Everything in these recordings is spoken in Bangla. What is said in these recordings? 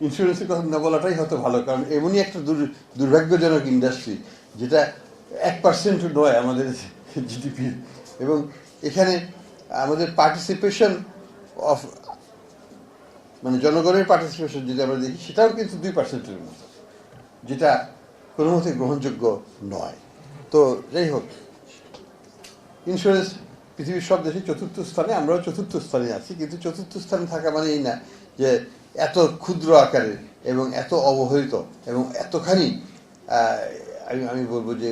ইন্স্যুরেন্সের কথা না বলাটাই হয়তো ভালো, কারণ এমনই একটা দুর্ভাগ্যজনক ইন্ডাস্ট্রি যেটা 1% নয় আমাদের জিডিপির, এবং এখানে আমাদের পার্টিসিপেশন অফ মানে জনগণের পার্টিসিপেশন যদি আমরা দেখি সেটাও কিন্তু 2%-এর মতো, যেটা কোনো মতে গ্রহণযোগ্য নয়। তো যাই হোক, ইন্স্যুরেন্স পৃথিবীর সব দেশে চতুর্থ স্থানে, আমরাও চতুর্থ স্থানে আছি, কিন্তু চতুর্থ স্থানে থাকা মানে এই না যে এত ক্ষুদ্র আকারের এবং এত অবহেলিত এবং এতখানি আমি বলবো যে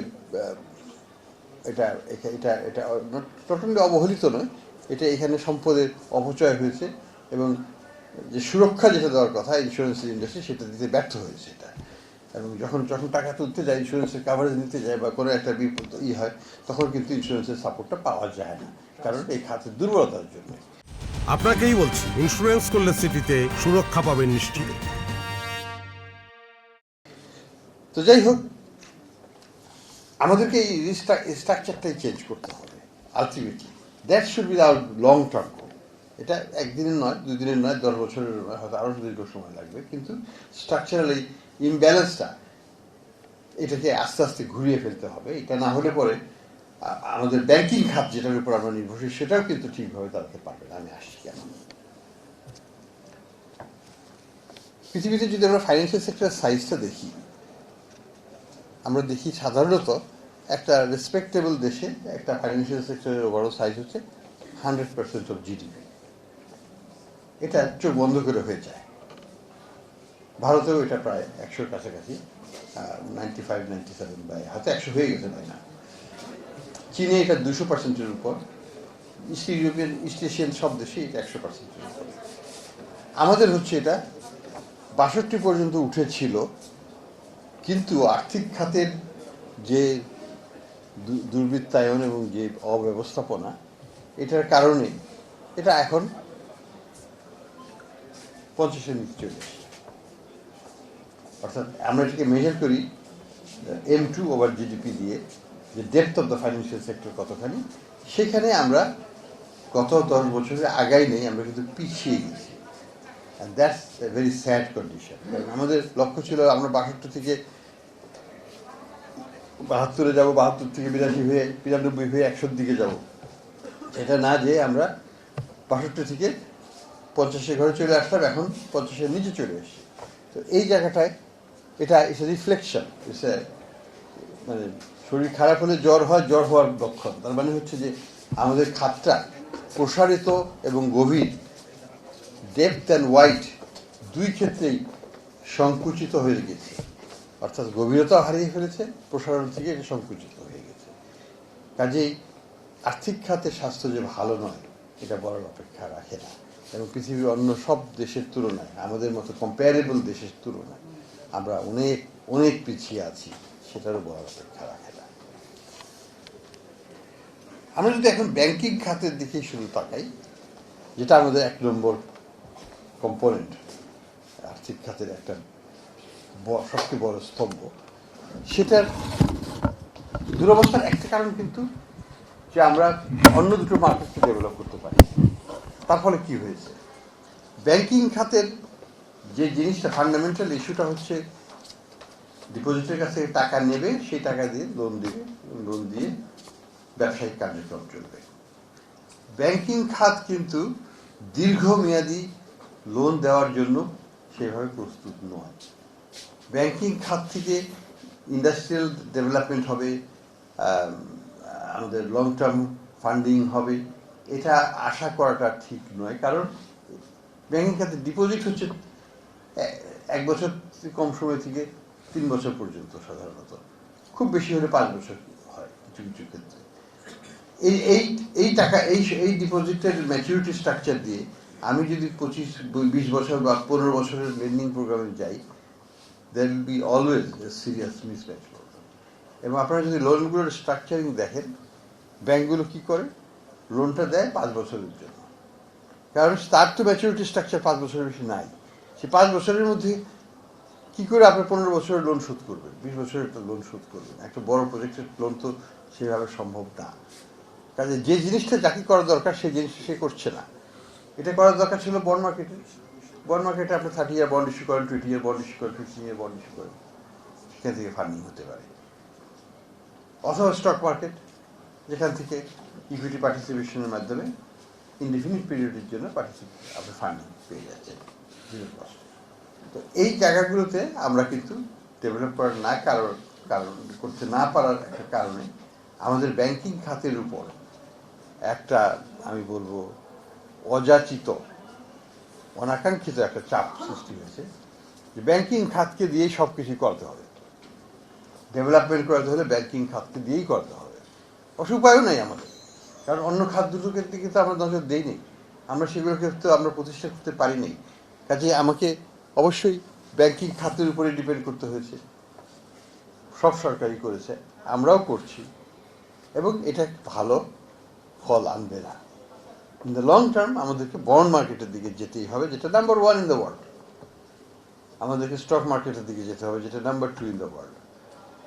এটা এটা এটা টোটালি অবহেলিত নয়, এটা এখানে সম্পদের অপচয় হয়েছে এবং যে সুরক্ষা যেটা দেওয়ার কথা ইন্স্যুরেন্স ইন্ডাস্ট্রি সেটা দিতে ব্যর্থ হয়েছে এটা। এবং যখন যখন টাকা তুলতে যায়, ইন্স্যুরেন্সের কাভারেজ নিতে যায় বা কোনো একটা বিপদ হয়, তখন কিন্তু ইন্স্যুরেন্সের সাপোর্টটা পাওয়া যায় না, কারণ এই খাতের দুর্বলতার জন্য। আপনাকেই বলছি, ইন্স্যুরেন্স করলে সিটিতে সুরক্ষা পাবেন নিশ্চিত। তো যাই হোক, আমাদেরকে এই স্ট্রাকচারটাই চেঞ্জ করতে হবে ultimately. That should be hour long term goal. এটা একদিনের নয়, 2 দিনের নয়, 10 বছরের নয়, হয়তো আরও দীর্ঘ সময় লাগবে, কিন্তু স্ট্রাকচারাল এই ইমব্যালেন্সটা এটাকে আস্তে আস্তে ঘুরিয়ে ফেলতে হবে। এটা না হলে পরে আমাদের ব্যাংকিং খাত যেটার উপর আমরা নির্ভরশীল সেটাও কিন্তু ঠিকভাবে দাঁড়াতে পারবে না। আমি আসছি কেন, পৃথিবীতে যদি আমরা ফাইন্যান্সিয়াল সেক্টরের সাইজটা দেখি, আমরা দেখি সাধারণত একটা রেসপেক্টেবল দেশে একটা ফাইন্যান্সিয়াল সেক্টরের বড় সাইজ হচ্ছে 100% অফ জিডিপি। এটা চোখ বন্ধ করে হয়ে যায়। ভারতেও এটা প্রায় 100-র কাছাকাছি, 95-97 বা হয়তো 100 হয়ে গেছে তাই না। চীনে এটা 200%-এর উপর, ইস্ট এশিয়ান সব দেশে এটা 100%-এর উপর। আমাদের হচ্ছে এটা 62 পর্যন্ত উঠেছিল, কিন্তু আর্থিক খাতের যে দুর্বৃত্তায়ন এবং যে অব্যবস্থাপনা, এটার কারণে এটা এখন 50-এর নিচে চলে এসেছে। অর্থাৎ আমরা এটাকে মেজার করি M2 ওভার জিডিপি দিয়ে, যে depth of the financial sector কতখানি, সেখানে আমরা গত 10 বছরে আগাই নেই, আমরা কিন্তু পিছিয়ে গেছি। And that's a very sad condition. কারণ আমাদের লক্ষ্য ছিল আমরা 62 থেকে 72-এ যাবো, 72 থেকে 82 হয়ে 95 হয়ে 100-র দিকে যাব। এটা না যে আমরা 62 থেকে 50-এর ঘরে চলে আসলাম, এখন 50-এর নিচে চলে এসেছি। তো এই জায়গাটায় এটা ইটস এ রিফ্লেকশন, মানে শরীর খারাপ হলে জ্বর হয়, জ্বর হওয়ার লক্ষণ। তার মানে হচ্ছে যে আমাদের খাতটা প্রসারিত এবং গভীর, ডেপথ অ্যান্ড ওয়াইড দুই ক্ষেত্রেই সংকুচিত হয়ে গেছে। অর্থাৎ গভীরতাও হারিয়ে ফেলেছে, প্রসারণ থেকে এটা সংকুচিত হয়ে গেছে। কাজেই আর্থিক খাতের স্বাস্থ্য যে ভালো নয় এটা বলার অপেক্ষা রাখে না, এবং পৃথিবীর অন্য সব দেশের তুলনায়, আমাদের মতো কম্পারেবল দেশের তুলনায় আমরা অনেক অনেক পিছিয়ে আছি, সেটারও বলার অপেক্ষা রাখে না। আমরা যদি এখন ব্যাংকিং খাতের দিকে শুরু তাকাই, যেটা আমাদের 1 নম্বর কম্পোনেন্ট, আর্থিক খাতের একটা সবচেয়ে বড় স্তম্ভ, সেটার দুরবস্থার একটা কারণ কিন্তু যে আমরা অন্য দুটো মার্কেটকে ডেভেলপ করতে পারি। তার ফলে কি হয়েছে, ব্যাংকিং খাতের যে জিনিসটা ফান্ডামেন্টাল ইস্যুটা হচ্ছে ডিপোজিটের কাছে টাকা নেবে, সেই টাকা দিয়ে লোন দেবে, লোন দিয়ে ব্যবসায়িক কার্যক্রম চলবে। ব্যাংকিং খাত কিন্তু দীর্ঘমেয়াদী লোন দেওয়ার জন্য সেভাবে প্রস্তুত নয়। ব্যাংকিং খাত থেকে ইন্ডাস্ট্রিয়াল ডেভেলপমেন্ট হবে, আমাদের লং টার্ম ফান্ডিং হবে, এটা আশা করাটা ঠিক নয়। কারণ ব্যাংকিং খাতে ডিপোজিট হচ্ছে 1 বছর কম সময় থেকে 3 বছর পর্যন্ত, সাধারণত খুব বেশি হলে 5 বছর হয় কিছু কিছু ক্ষেত্রে। এই টাকা এই ডিপোজিটের ম্যাচুরিটি স্ট্রাকচার দিয়ে আমি যদি 25-20 বছর বা 15 বছরের লেন্ডিং প্রোগ্রামে যাই, there will be always a serious mismatch problem. এবং আপনারা যদি লোনগুলোর স্ট্রাকচারিং দেখেন, ব্যাংকগুলো কি করে, লোনটা দেয় 5 বছরের জন্য, কারণ তার তো ম্যাচুরিটি স্ট্রাকচার 5 বছরের বেশি নাই। সে 5 বছরের মধ্যে কি করে আপনার 15 বছরের লোন শোধ করবেন, 20 বছরের একটা লোন শোধ করবেন? একটা বড় প্রজেক্টের লোন তো সেভাবে সম্ভব না। কাজে যে জিনিসটা যাকে করা দরকার সেই জিনিসটা সে করছে না। এটা করার দরকার ছিল বন্ড মার্কেটে, বন্ড মার্কেটে আপনি 30 ইয়ার বন্ড ইস্যু করেন, 20 ইয়ার বন্ড ইস্যু করেন, 15 ইয়ার বন্ড ইস্যু করেন, সেখান থেকে ফান্ডিং হতে পারে। অথবা স্টক মার্কেট, যেখান থেকে ইকুইটি পার্টিসিপেশনের মাধ্যমে ইনডিফিনিট পিরিয়ডের জন্য আপনি ফান্ডিং পেয়ে যাচ্ছেন জিরো কস্ট। তো এই জায়গাগুলোতে আমরা কিন্তু ডেভেলপ করার কারণ করতে না পারার একটা কারণে আমাদের ব্যাংকিং খাতের উপর একটা, আমি বলবো, অযাচিত অনাকাঙ্ক্ষিত একটা চাপ সৃষ্টি হয়েছে যে ব্যাংকিং খাতকে দিয়েই সব কিছু করতে হবে, ডেভেলপমেন্ট করতে হলে ব্যাংকিং খাতকে দিয়েই করতে হবে। উপায়ও নেই আমাদের, কারণ অন্য খাতগুলোকে দিকে তো আমরা নজর দেই নেই, আমরা সেগুলোকে তো আমরা প্রতিষ্ঠা করতে পারি নাই। কাজে আমাকে অবশ্যই ব্যাংকিং খাতের উপরে ডিপেন্ড করতে হয়েছে। সব সরকারই করেছে, আমরাও করছি, এবং এটা ভালো ফল আনবে না। ইন দ্য লং টার্ম আমাদেরকে বন্ড মার্কেটের দিকে যেতেই হবে, যেটা নাম্বার 1 ইন দ্য ওয়ার্ল্ড। আমাদেরকে স্টক মার্কেটের দিকে যেতে হবে, যেটা নাম্বার 2 ইন দ্য ওয়ার্ল্ড।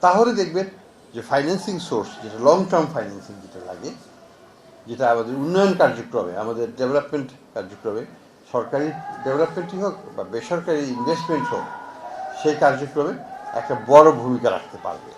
তাহলে দেখবেন যে ফাইন্যান্সিং সোর্স, যেটা লং টার্ম ফাইন্যান্সিং যেটা লাগে, যেটা আমাদের উন্নয়ন কার্যক্রমে, আমাদের ডেভেলপমেন্ট কার্যক্রমে, সরকারি ডেভেলপমেন্টই হোক বা বেসরকারি ইনভেস্টমেন্ট হোক, সেই কার্যক্রমে একটা বড় ভূমিকা রাখতে পারবে।